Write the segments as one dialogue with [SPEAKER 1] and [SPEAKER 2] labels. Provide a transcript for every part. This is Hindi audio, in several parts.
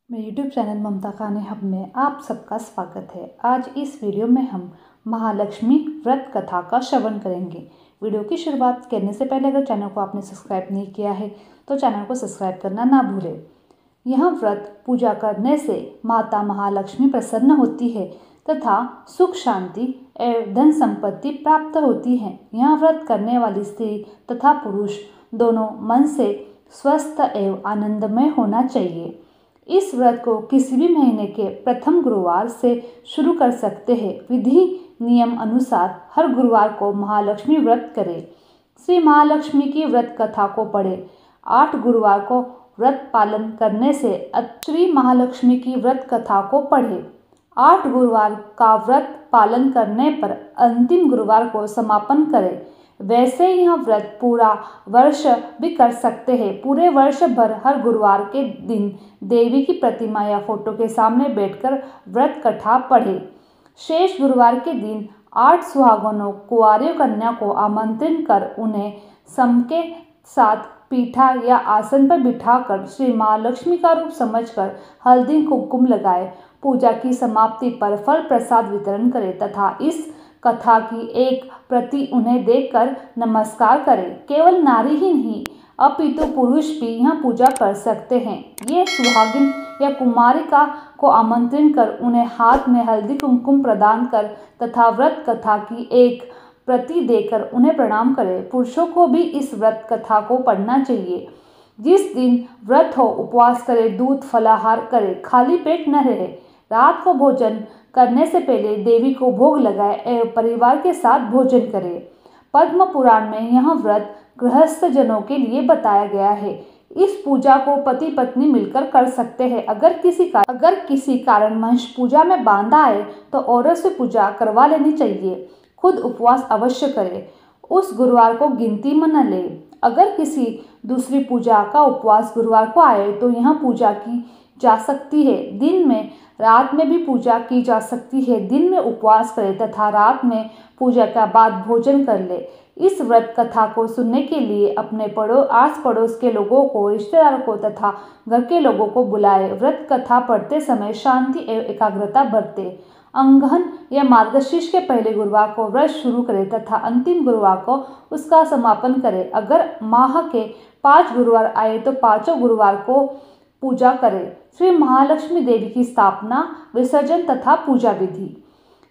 [SPEAKER 1] मेरे YouTube चैनल ममता खाने हब में आप सबका स्वागत है। आज इस वीडियो में हम महालक्ष्मी व्रत कथा का श्रवण करेंगे। वीडियो की शुरुआत करने से पहले अगर चैनल को आपने सब्सक्राइब नहीं किया है तो चैनल को सब्सक्राइब करना ना भूलें। यह व्रत पूजा करने से माता महालक्ष्मी प्रसन्न होती है तथा सुख शांति एवं धन संपत्ति प्राप्त होती है। यह व्रत करने वाली स्त्री तथा पुरुष दोनों मन से स्वस्थ एवं आनंदमय होना चाहिए। इस व्रत को किसी भी महीने के प्रथम गुरुवार से शुरू कर सकते हैं। विधि नियम अनुसार हर गुरुवार को महालक्ष्मी व्रत करें। श्री महालक्ष्मी की व्रत कथा को पढ़ें। 8 गुरुवार को व्रत पालन करने से श्री महालक्ष्मी की व्रत कथा को पढ़ें। 8 गुरुवार का व्रत पालन करने पर अंतिम गुरुवार को समापन करें। वैसे यह व्रत पूरा वर्ष भी कर सकते हैं। पूरे वर्ष भर हर गुरुवार के दिन देवी की प्रतिमा या फोटो के सामने बैठकर व्रत कथा पढ़ें। शेष गुरुवार के दिन 8 सुहागनों कुंवारी कन्या को आमंत्रित कर उन्हें सम के साथ पीठा या आसन पर बिठाकर श्री महालक्ष्मी का रूप समझकर हल्दी कुमकुम लगाए। पूजा की समाप्ति पर फल प्रसाद वितरण करें तथा इस कथा की एक प्रति उन्हें देकर नमस्कार करें। केवल नारी ही नहीं अपितु पुरुष भी यह पूजा कर सकते हैं। ये सुहागिन या कुमारिका को आमंत्रित कर उन्हें हाथ में हल्दी कुमकुम प्रदान कर तथा व्रत कथा की एक प्रति देकर उन्हें प्रणाम करें। पुरुषों को भी इस व्रत कथा को पढ़ना चाहिए। जिस दिन व्रत हो उपवास करें, दूध फलाहार करें, खाली पेट न रहे। रात को भोजन करने से पहले देवी को भोग लगाए एवं परिवार के साथ भोजन करें। पद्म पुराण में यह व्रत गृहस्थ जनों के लिए बताया गया है। इस पूजा को पति पत्नी मिलकर कर सकते हैं। अगर किसी कारणवश पूजा में बाधा आए तो औरत से पूजा करवा लेनी चाहिए। खुद उपवास अवश्य करें। उस गुरुवार को गिनती में न ले। अगर किसी दूसरी पूजा का उपवास गुरुवार को आए तो यह पूजा की जा सकती है। दिन में रात में भी पूजा की जा सकती है। दिन में उपवास करें तथा रात में पूजा के बाद भोजन कर ले। इस व्रत कथा को सुनने के लिए अपने आस पड़ोस के लोगों को, रिश्तेदारों को तथा घर के लोगों को बुलाए। व्रत कथा पढ़ते समय शांति एवं एकाग्रता बरते। अंगहन या मार्गशीर्ष के पहले गुरुवार को व्रत शुरू करें तथा अंतिम गुरुवार को उसका समापन करें। अगर माह के 5 गुरुवार आए तो 5 गुरुवार को पूजा करें। श्री महालक्ष्मी देवी की स्थापना, विसर्जन तथा पूजा विधि।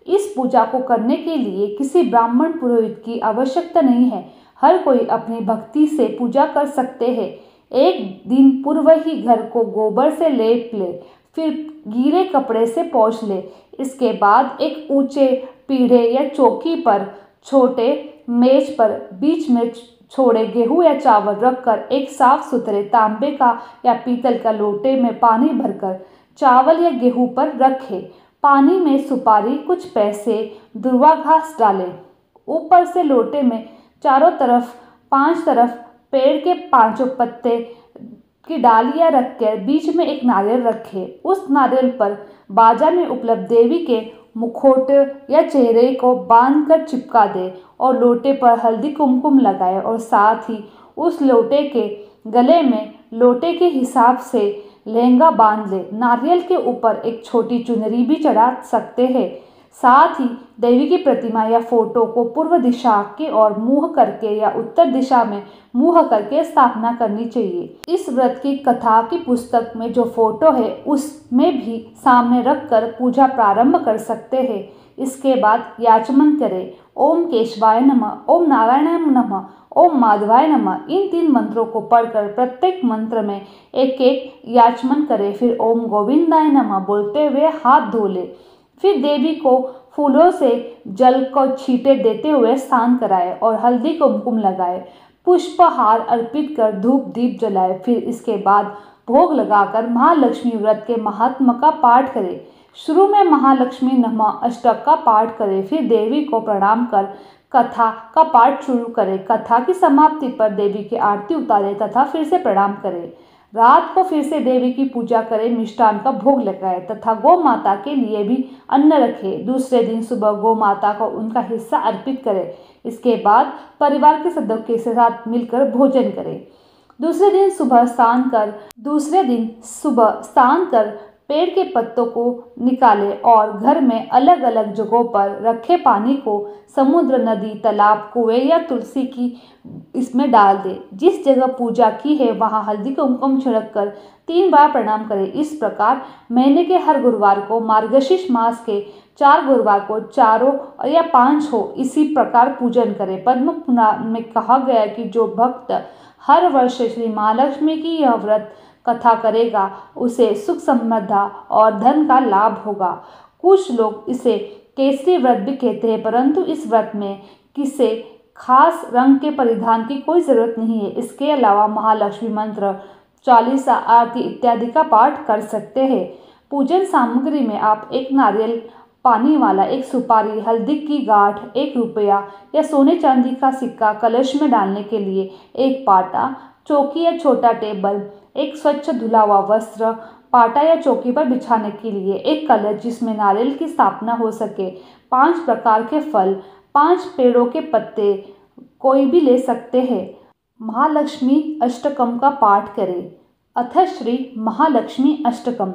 [SPEAKER 1] इस पूजा को करने के लिए किसी ब्राह्मण पुरोहित की आवश्यकता नहीं है। हर कोई अपनी भक्ति से पूजा कर सकते हैं। एक दिन पूर्व ही घर को गोबर से लेप ले, फिर गीले कपड़े से पोंछ ले। इसके बाद एक ऊंचे पीढ़े या चौकी पर छोटे मेज पर बीच में छोड़े गेहूं या चावल रखकर एक साफ सुथरे तांबे का या पीतल का लोटे में पानी भरकर चावल या गेहूं पर रखें। पानी में सुपारी, कुछ पैसे, दुर्वा घास डालें। ऊपर से लोटे में चारों तरफ 5 तरफ पेड़ के 5 पत्ते की डालियां रखकर बीच में एक नारियल रखें। उस नारियल पर बाजार में उपलब्ध देवी के मुखौट या चेहरे को बांधकर चिपका दे और लोटे पर हल्दी कुमकुम लगाए और साथ ही उस लोटे के गले में लोटे के हिसाब से लहंगा बांध ले। नारियल के ऊपर एक छोटी चुनरी भी चढ़ा सकते हैं। साथ ही देवी की प्रतिमा या फोटो को पूर्व दिशा की ओर मुंह करके या उत्तर दिशा में मुंह करके स्थापना करनी चाहिए। इस व्रत की कथा की पुस्तक में जो फोटो है उसमें भी सामने रखकर पूजा प्रारंभ कर सकते हैं। इसके बाद याचमन करें। ओम केशवाय नमः, ओम नारायणाय नमः, ओम माधवाय नमः। इन 3 मंत्रों को पढ़कर प्रत्येक मंत्र में एक एक याचमन करें। फिर ओम गोविंदाय नमः बोलते हुए हाथ धो ले। फिर देवी को फूलों से जल को छींटे देते हुए स्नान कराए और हल्दी कुमकुम लगाए। पुष्पहार अर्पित कर धूप दीप जलाए। फिर इसके बाद भोग लगाकर महालक्ष्मी व्रत के महात्म्य का पाठ करें। शुरू में महालक्ष्मी नमः अष्टक का पाठ करें। फिर देवी को प्रणाम कर कथा का पाठ शुरू करें। कथा की समाप्ति पर देवी की आरती उतारें तथा फिर से प्रणाम करें। रात को फिर से देवी की पूजा करें, मिष्ठान का भोग लगाए तथा गौ माता के लिए भी अन्न रखें। दूसरे दिन सुबह गौ माता को उनका हिस्सा अर्पित करें। इसके बाद परिवार के सदस्यों के साथ मिलकर भोजन करें। दूसरे दिन सुबह स्नान कर पेड़ के पत्तों को निकाले और घर में अलग अलग जगहों पर रखे पानी को समुद्र, नदी, तालाब, कुएं या तुलसी की इसमें डाल दे। जिस जगह पूजा की है वहां हल्दी कुमकुम छिड़क कर 3 बार प्रणाम करें। इस प्रकार महीने के हर गुरुवार को, मार्गशीर्ष मास के 4 गुरुवार को, चारों या 5 हो, इसी प्रकार पूजन करें। पद्म पुराण में कहा गया कि जो भक्त हर वर्ष श्री महालक्ष्मी की यह व्रत कथा करेगा उसे सुख, समृद्धि और धन का लाभ होगा। कुछ लोग इसे केसरी व्रत भी कहते हैं, परंतु इस व्रत में किसी खास रंग के परिधान की कोई जरूरत नहीं है। इसके अलावा महालक्ष्मी मंत्र, चालीसा, आरती इत्यादि का पाठ कर सकते हैं। पूजन सामग्री में आप 1 नारियल पानी वाला, 1 सुपारी, हल्दी की गांठ, 1 रुपया या सोने चांदी का सिक्का, कलश में डालने के लिए 1 पाटा, चौकी या छोटा टेबल, 1 स्वच्छ धुला हुआ वस्त्र, पाटा या चौकी पर बिछाने के लिए 1 कलश जिसमें नारियल की स्थापना हो सके, 5 प्रकार के फल, 5 पेड़ों के पत्ते कोई भी ले सकते हैं। महालक्ष्मी अष्टकम का पाठ करें। अथ श्री महालक्ष्मी अष्टकम।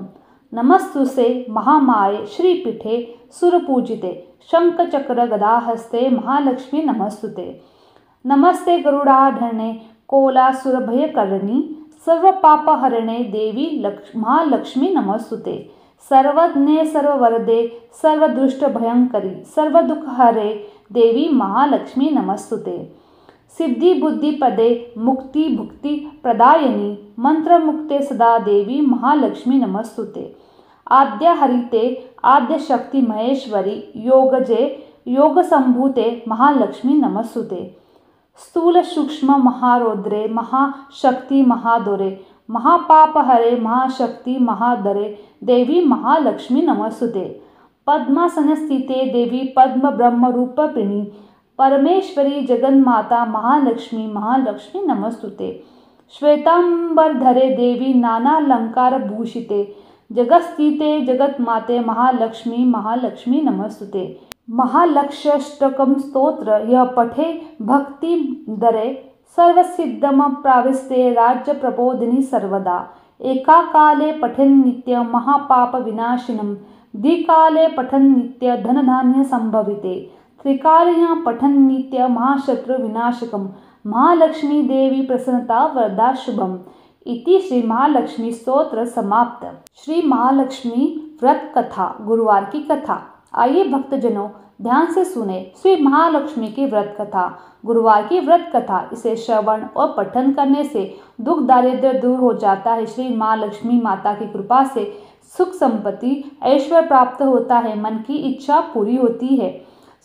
[SPEAKER 1] नमस्तुसे महामाये श्रीपीठे सुरपूजिते शंख चक्र गदाहस्ते महालक्ष्मी नमस्तुते। नमस्ते गरुड़ाढ्यने कोलासुरभयकर्णी सर्वपापहरणे देवी महालक्ष्मी नमस्तुते। सर्वज्ञे सर्ववरदे सर्वदुष्टभयंकरी सर्वदुःखहरे देवी महालक्ष्मी नमस्तुते। सिद्धि बुद्धि पदे मुक्ति भुक्ति प्रदायिनी मंत्र मुक्ते सदा देवी महालक्ष्मी नमस्तुते। आद्य हरिते आद्य शक्ति महेश्वरी योगजे योग संभूते महालक्ष्मी नमस्तुते। स्थूल सूक्ष्म महारौद्रे महाशक्ति महादोरे महापापहरे महाशक्ति महादरे देवी महालक्ष्मी नमस्तुते। पद्मासन स्थिते देवी पद्म ब्रह्म रूपिणी परमेश्वरी जगन्माता महालक्ष्मी महालक्ष्मी नमस्तुते। श्वेतांबरधरे देवी नानालंकार भूषिते जगस्थिते जगन्माते महालक्ष्मी महालक्ष्मी नमस्तुते। महालक्ष्यष्टकम स्तोत्र यह पठे भक्ति दरे सर्वसिद्धम प्राविस्ते राज्य प्रबोधिनी सर्वदा। एका काले पठन नित्य महापाप विनाशिनम द्विकाले पठन नित्य धन धान्य संभविते त्रिकालयां पठन नित्य महाशत्रु विनाशकम महालक्ष्मी देवी प्रसन्नता वरदा शुभम। इति श्री महालक्ष्मी स्तोत्र समाप्त। श्री महालक्ष्मी व्रत कथा, गुरुवार की कथा। आइए भक्तजनों ध्यान से सुने श्री महालक्ष्मी की व्रत कथा। गुरुवार की व्रत कथा, इसे श्रवण और पठन करने से दुख दारिद्र्य दूर हो जाता है। श्री महालक्ष्मी माता की कृपा से सुख संपत्ति ऐश्वर्य प्राप्त होता है, मन की इच्छा पूरी होती है।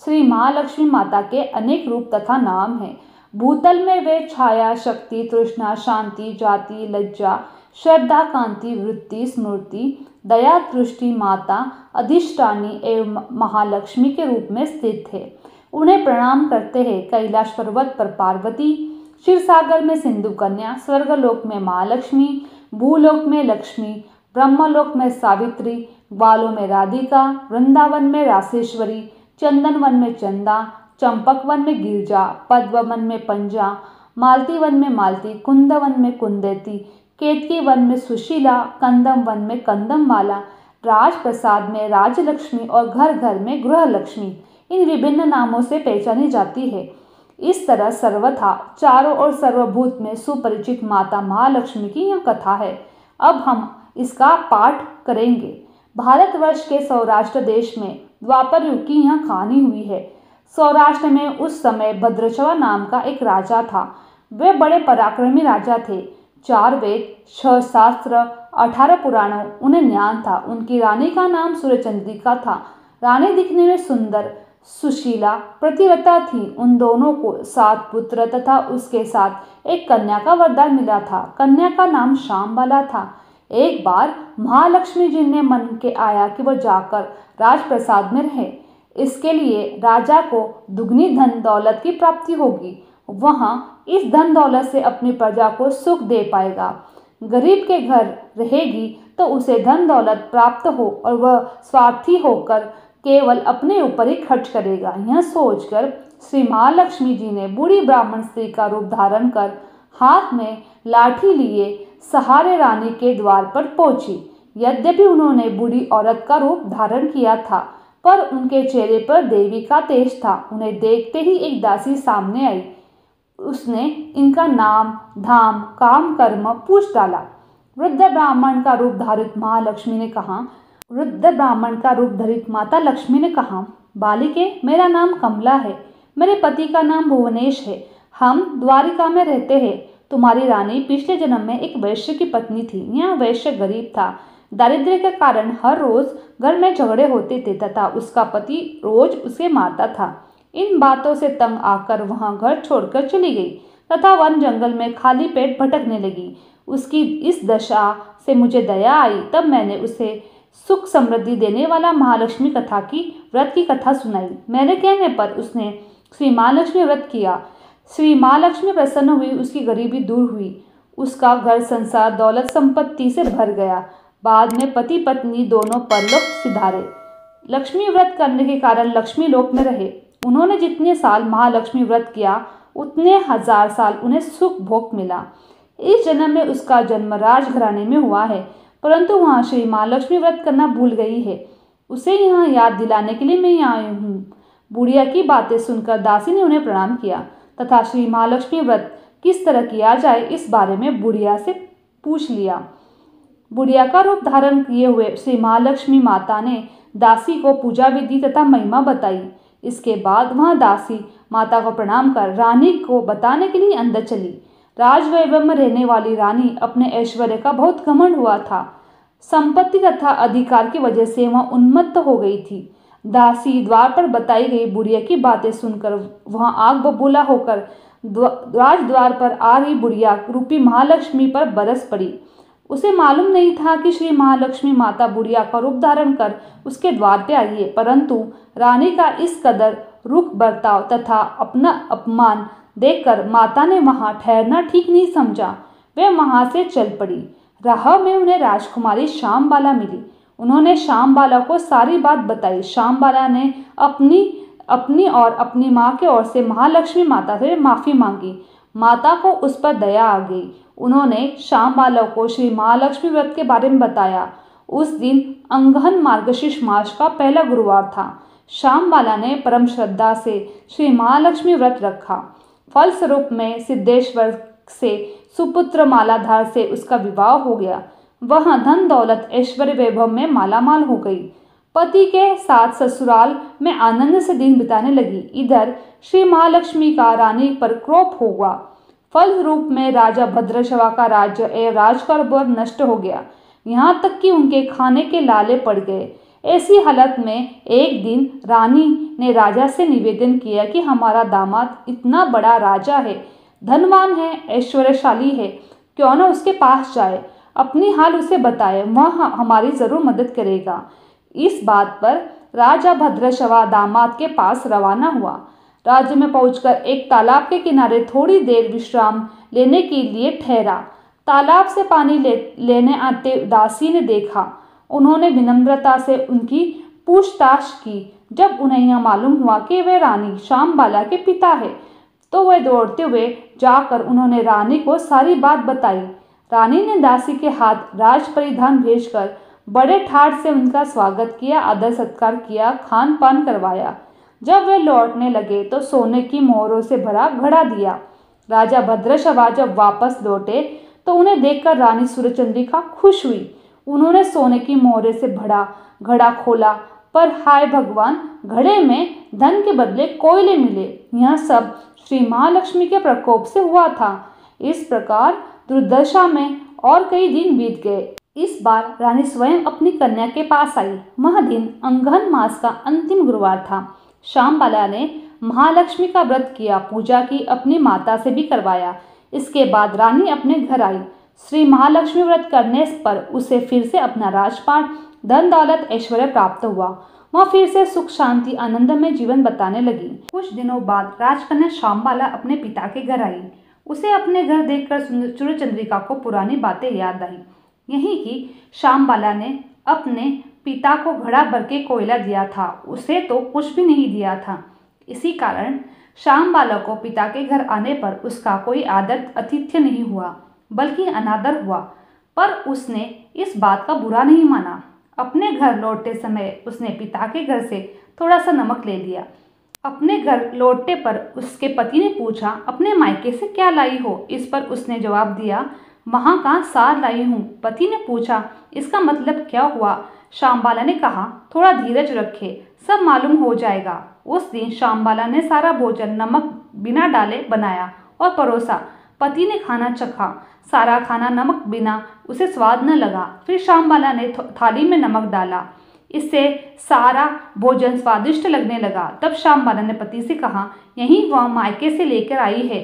[SPEAKER 1] श्री महालक्ष्मी माता के अनेक रूप तथा नाम हैं। भूतल में वे छाया, शक्ति, तृष्णा, शांति, जाति, लज्जा, श्रद्धा, कांति, वृत्ति, स्मृति, दया, दृष्टि, माता, अधिष्ठानी एवं महालक्ष्मी के रूप में स्थित है। उन्हें प्रणाम करते हैं। कैलाश पर्वत पर पार्वती, क्षीर सागर में सिंधु कन्या, स्वर्गलोक में महालक्ष्मी, भूलोक में लक्ष्मी, ब्रह्मलोक में सावित्री, ग्वालों में राधिका, वृंदावन में रासेश्वरी, चंदन वन में चंदा, चंपक वन में गिरजा, पद्म वन में पंजा, मालती वन में मालती, कुंद वन में कुंदेती, केतकी वन में सुशीला, कंदम वन में कंदममाला, राजप्रसाद में राजलक्ष्मी और घर घर में गृहलक्ष्मी इन विभिन्न नामों से पहचानी जाती है। इस तरह सर्वथा चारों ओर सर्वभूत में सुपरिचित माता महालक्ष्मी की यह कथा है। अब हम इसका पाठ करेंगे। भारतवर्ष के सौराष्ट्र देश में द्वापर युग की यह कहानी हुई है। सौराष्ट्र में उस समय भद्रशवा नाम का एक राजा था। वे बड़े पराक्रमी राजा थे। 4 वेद, 6 शास्त्र, 18 पुराणों उन्हें ज्ञान था। उनकी रानी का नाम सूर्यचंद्रिका था। रानी दिखने में सुंदर, सुशीला, प्रतिव्रता थी। उन दोनों को 7 पुत्र तथा उसके साथ एक कन्या का वरदान मिला था। कन्या का नाम श्यामबाला था। एक बार महालक्ष्मी जी ने मन के आया कि वह जाकर राजप्रसाद में रहे। इसके लिए राजा को दुगनी धन दौलत की प्राप्ति होगी। वहां इस धन दौलत से अपनी प्रजा को सुख दे पाएगा। गरीब के घर रहेगी तो उसे धन दौलत प्राप्त हो और वह स्वार्थी होकर केवल अपने ऊपर ही खर्च करेगा। यह सोचकर श्री महालक्ष्मी जी ने बूढ़ी ब्राह्मण स्त्री का रूप धारण कर हाथ में लाठी लिए सहारे रानी के द्वार पर पहुंची। यद्यपि उन्होंने बूढ़ी औरत का रूप धारण किया था, पर उनके चेहरे पर देवी का तेज था। उन्हें देखते ही एक दासी सामने आई। उसने इनका नाम, धाम, काम, कर्म पूछ डाला। वृद्ध ब्राह्मण का रूप धारित माता लक्ष्मी ने कहा, बालिके, मेरा नाम कमला है। मेरे पति का नाम भुवनेश है। हम द्वारिका में रहते हैं। तुम्हारी रानी पिछले जन्म में एक वैश्य की पत्नी थी। यह वैश्य गरीब था। दारिद्र्य के कारण हर रोज घर में झगड़े होते थे तथा उसका पति रोज उसे मारता था। इन बातों से तंग आकर वह घर छोड़कर चली गई तथा वन जंगल में खाली पेट भटकने लगी। उसकी इस दशा से मुझे दया आई। तब मैंने उसे सुख समृद्धि देने वाला महालक्ष्मी व्रत की कथा सुनाई। मेरे कहने पर उसने श्री महालक्ष्मी व्रत किया। श्री महालक्ष्मी प्रसन्न हुई। उसकी गरीबी दूर हुई। उसका घर संसार दौलत संपत्ति से भर गया। बाद में पति पत्नी दोनों परलोक सिधारे। लक्ष्मी व्रत करने के कारण लक्ष्मी लोक में रहे। उन्होंने जितने साल महालक्ष्मी व्रत किया, उतने 1000 साल उन्हें सुख भोग मिला। इस जन्म में उसका जन्म राजघराने में हुआ है, परंतु वहाँ श्री महालक्ष्मी व्रत करना भूल गई है। उसे यहाँ याद दिलाने के लिए मैं यहाँ आई हूँ। बुढ़िया की बातें सुनकर दासी ने उन्हें प्रणाम किया तथा श्री महालक्ष्मी व्रत किस तरह किया जाए इस बारे में बुढ़िया से पूछ लिया। बुढ़िया का रूप धारण किए हुए श्री महालक्ष्मी माता ने दासी को पूजा विधि तथा महिमा बताई। इसके बाद वह दासी माता को प्रणाम कर रानी को बताने के लिए अंदर चली। राजवैभव में रहने वाली रानी अपने ऐश्वर्य का बहुत घमंड हुआ था। संपत्ति तथा अधिकार की वजह से वह उन्मत्त हो गई थी। दासी द्वार पर बताई गई बुढ़िया की बातें सुनकर वह आग बबूला होकर राजद्वार पर आ रही बुढ़िया रूपी महालक्ष्मी पर बरस पड़ी। उसे मालूम नहीं था कि श्री महालक्ष्मी माता बुढ़िया का रूप धारण कर उसके द्वार पे आई है, परंतु रानी का इस कदर रुख बर्ताव तथा अपना अपमान देखकर माता ने वहां ठहरना ठीक नहीं समझा। वे वहां से चल पड़ी। राह में उन्हें राजकुमारी श्यामबाला मिली। उन्होंने श्यामबाला को सारी बात बताई। श्यामबाला ने अपनी और अपनी माँ की ओर से महालक्ष्मी माता से माफी मांगी। माता को उस पर दया आ गई। उन्होंने श्यामबाला को श्री महालक्ष्मी व्रत के बारे में बताया। उस दिन अंगहन मार्गशीर्ष मास का पहला गुरुवार था। श्यामबाला ने परम श्रद्धा से श्री महालक्ष्मी व्रत रखा। फलस्वरूप में सिद्धेश्वर से सुपुत्र मालाधार से उसका विवाह हो गया। वह धन दौलत ऐश्वर्य वैभव में मालामाल हो गई। पति के साथ ससुराल में आनंद से दिन बिताने लगी। इधर श्री महालक्ष्मी का रानी पर क्रोध हुआ। फल रूप में राजा भद्रशवा का राज्य एवं राजकारभार नष्ट हो गया। यहाँ तक कि उनके खाने के लाले पड़ गए। ऐसी हालत में एक दिन रानी ने राजा से निवेदन किया कि हमारा दामाद इतना बड़ा राजा है, धनवान है, ऐश्वर्यशाली है, क्यों न उसके पास जाए, अपनी हाल उसे बताए, वह हमारी जरूर मदद करेगा। इस बात पर राजा भद्रशवा दामाद के पास रवाना हुआ। राज्य में पहुंचकर एक तालाब के किनारे थोड़ी देर विश्राम लेने के लिए ठहरा। तालाब से पानी लेने आते दासी ने देखा। उन्होंने विनम्रता से उनकी पूछताछ की। जब उन्हें यह मालूम हुआ कि वे रानी श्यामबाला के पिता है, तो वे दौड़ते हुए जाकर उन्होंने रानी को सारी बात बताई। रानी ने दासी के हाथ राज परिधान भेजकर बड़े ठाठ से उनका स्वागत किया, आदर सत्कार किया, खान पान करवाया। जब वे लौटने लगे तो सोने की मोहरों से भरा घड़ा दिया। राजा भद्रशवा जब वापस लौटे तो उन्हें देखकर रानी सूर्यचंद्रिका खुश हुई। उन्होंने सोने की मोहरे से भरा घड़ा खोला, पर हाय भगवान, घड़े में धन के बदले कोयले मिले। यह सब श्री महालक्ष्मी के प्रकोप से हुआ था। इस प्रकार दुर्दशा में और कई दिन बीत गए। इस बार रानी स्वयं अपनी कन्या के पास आई। वह दिन अंगहन मास का अंतिम गुरुवार था। श्यामबाला ने महालक्ष्मी का व्रत किया, पूजा की, अपनी माता से भी करवाया। इसके बाद रानी अपने घर आई। श्री महालक्ष्मी व्रत करने पर उसे फिर से अपना राजपाट, धन दौलत, ऐश्वर्य प्राप्त हुआ। वह फिर से सुख शांति आनंद में जीवन बताने लगी। कुछ दिनों बाद राजकन्या श्यामबाला अपने पिता के घर आई। उसे अपने घर देखकर सूर्यचंद्रिका को पुरानी बातें याद आई। यही कि श्यामबाला ने अपने पिता को घड़ा भर के कोयला दिया था, उसे तो कुछ भी नहीं दिया था। इसी कारण श्याम बालक को पिता के घर आने पर उसका कोई आतिथ्य नहीं हुआ, बल्कि अनादर हुआ, पर उसने इस बात का बुरा नहीं माना। अपने घर लौटते समय उसने पिता के घर से थोड़ा सा नमक ले लिया। अपने घर लौटने पर उसके पति ने पूछा, अपने मायके से क्या लाई हो? इस पर उसने जवाब दिया, वहाँ का सार लाई हूँ। पति ने पूछा, इसका मतलब क्या हुआ? श्यामबाला ने कहा, थोड़ा धीरज रखे, सब मालूम हो जाएगा। उस दिन श्यामबाला ने सारा भोजन नमक बिना डाले बनाया और परोसा। पति ने खाना चखा। सारा खाना नमक बिना उसे स्वाद न लगा। फिर श्यामबाला ने थाली में नमक डाला। इससे सारा भोजन स्वादिष्ट लगने लगा। तब श्यामबाला ने पति से कहा, यही वह मायके से लेकर आई है।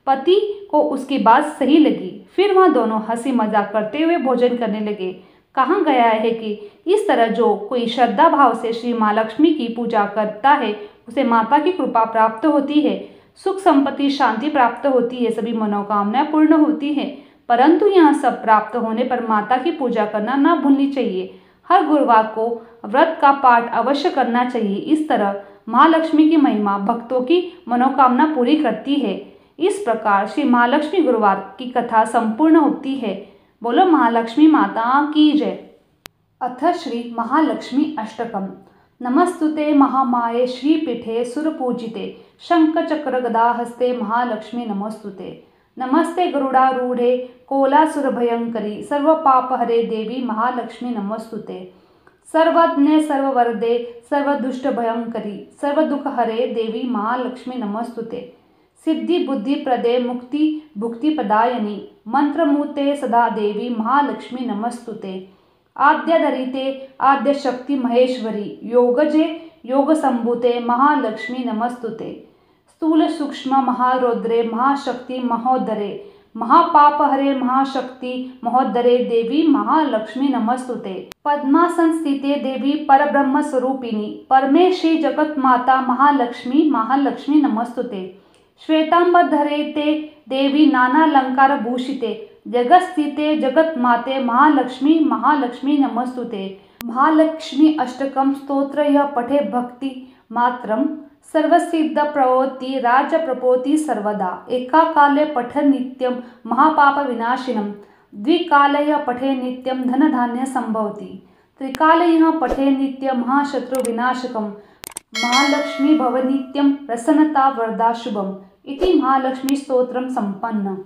[SPEAKER 1] पति को उसकी बात सही लगी। फिर वह दोनों हंसी मजाक करते हुए भोजन करने लगे। कहा गया है कि इस तरह जो कोई श्रद्धा भाव से श्री माँ लक्ष्मी की पूजा करता है उसे माता की कृपा प्राप्त होती है, सुख संपत्ति शांति प्राप्त होती है, सभी मनोकामनाएं पूर्ण होती है। परंतु यह सब प्राप्त होने पर माता की पूजा करना न भूलनी चाहिए। हर गुरुवार को व्रत का पाठ अवश्य करना चाहिए। इस तरह महालक्ष्मी की महिमा भक्तों की मनोकामना पूरी करती है। इस प्रकार श्री महालक्ष्मी गुरुवार की कथा संपूर्ण होती है। बोलो महालक्ष्मी माता की जय। अथ श्री महालक्ष्मी अष्टकम। नमस्तुते महामाये श्रीपीठे सुरपूजिते शंखचक्र गदाहस्ते महालक्ष्मी नमस्तुते। नमस्ते गरुडारूढ़े कोलासुरभयंकरी सर्वपापहरे देवी महालक्ष्मी नमस्तुते। सर्वज्ञे सर्ववरदे सर्वदुष्टभयंकरी सर्वदुःखहरे देवी महालक्ष्मी नमस्तुते। सिद्धि बुद्धि प्रदे मुक्ति भुक्ति प्रदायनी मंत्रमूर्ते सदा देवी महालक्ष्मी नमस्तुते। आद्यधरिते आद्य शक्ति महेश्वरी योगजे योग संभूते महालक्ष्मी नमस्तुते। स्थूल सूक्ष्म महारौद्रे महाशक्ति महोदरे महापापहरे महाशक्ति महोदरे देवी महालक्ष्मी नमस्तुते। पद्मासन स्थिते देवी परब्रह्म स्वरूपिणी परमेश्वरी जगत माता महालक्ष्मी महालक्ष्मी नमस्तुते। श्वेतांबरधरे ते देवी नानालंकार भूषिते जगत्स्थिते जगत माते महालक्ष्मी महालक्ष्मी नमस्तुते। महालक्ष्मी अष्टकम स्तोत्र यह पठे भक्ति मात्रम सर्वसिद्ध प्रवोति राज्य प्रपोति सर्वदा। एका काले पठन नित्यम महापाप विनाशिनम द्विकाले यह पठे नित्यम धन धान्य संभवति त्रिकाले यह पठे नित्यम महाशत्रु विनाशकम महालक्ष्मी भव नित्यम प्रसन्नता वरदा शुभम इति महालक्ष्मी स्तोत्रम संपन्न।